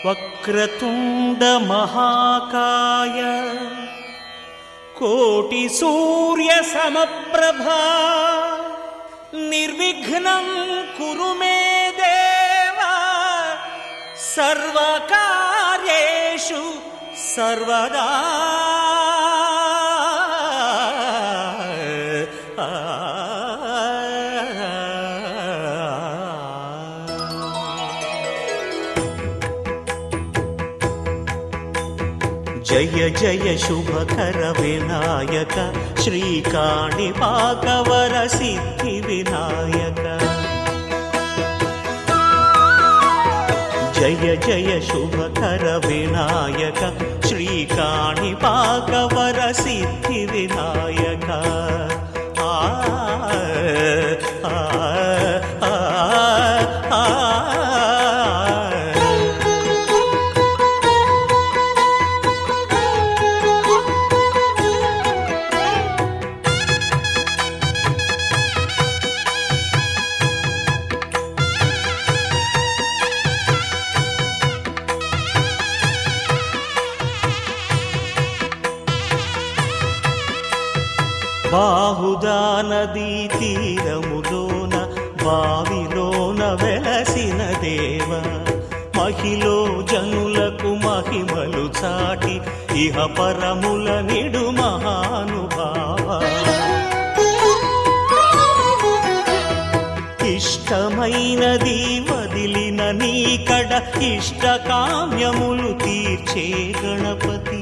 వక్రతుండ మహాకాయ కోటి సూర్య సమప్రభా నిర్విఘ్నం కురు మే దేవ సర్వకార్యేషు సర్వదా. జయ జయ శుభకర వినాయక శ్రీకాణిపాకవర సిద్ధి వినాయక. జయ జయ శుభకర వినాయక శ్రీకాణిపాకవర సిద్ధి వినాయక. బాహుదా నదీ తీరములోన బావిలోన వెలసిన దేవ మహిలో జనులకు మహిమలు చాటి ఇహ పరముల నిడు మహానుభావ. ఇష్టమైనది వదిలిన నీకడ ఇష్ట కామ్యములు తీర్చే గణపతి.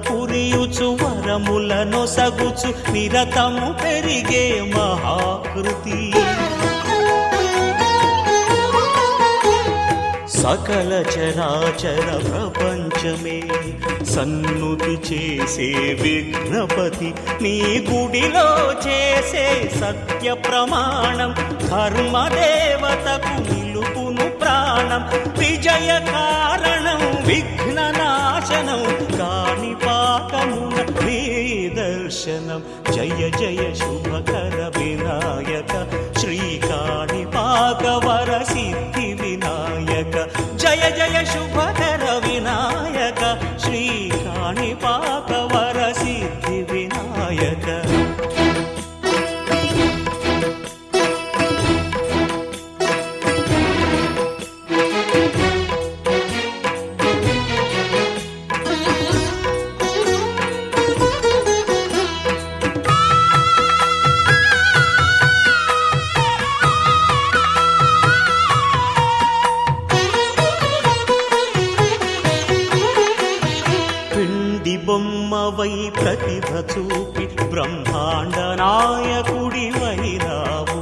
పురియుచు వరములను సగుచు నిరతము పెరిగే మహాకృతి. సకల చరాచర ప్రపంచమే సన్నుతి చేసే విఘ్నపతి. నీ గుడిలో చేసే సత్య ప్రమాణం ధర్మదేవతకు నిలుపును ప్రాణం. విజయ కారణం విఘ్న నాశనం కాణిపాకమున నీ దర్శనం. జయ జయ శుభకర వినాయక శ్రీకాణిపాకవర సిద్ధి వినాయక. జయ జయ శుభకర వినాయక శ్రీకాణిపాకవర సిద్ధి వినాయక. బొమ్మవై ప్రతిభ చూపి బ్రహ్మాండ నాయకుడి వైరావు.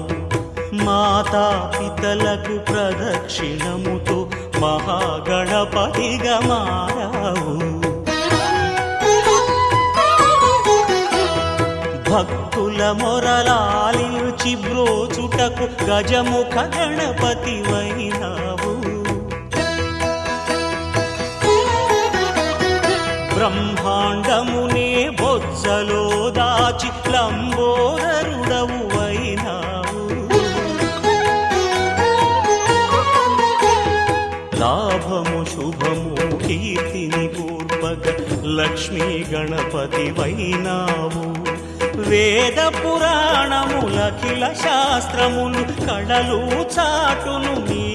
మాతా పితలకు ప్రదక్షిణముతో మహాగణపతిగా మారావు. భక్తుల మొరలాలించి బ్రోచుటకు గజముఖ గణపతి వైనావు. బ్రహ్మాండమునే బొజ్జలో దాచి లంబోదరుడవు అయినావు. లాభము శుభము కీర్తిని పూర్వక లక్ష్మీ గణపతి వైనావు. వేద పురాణములఖిల శాస్త్రములు కళలు చాటును నీ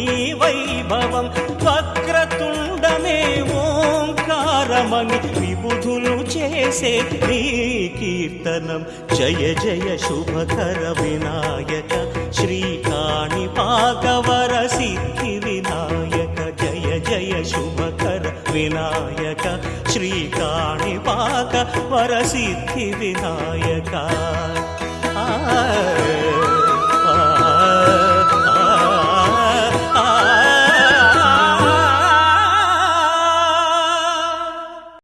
వైభవం. వక్రతుండమే ఓంకారమని విబుధులు చేసే నీ కీర్తనం. జయ జయ శుభకర వినాయక శ్రీకాణిపాకవర సిద్ధి వినాయక. జయ జయ శుభకర వినాయక శ్రీకాణిపాకవర సిద్ధి వినాయక.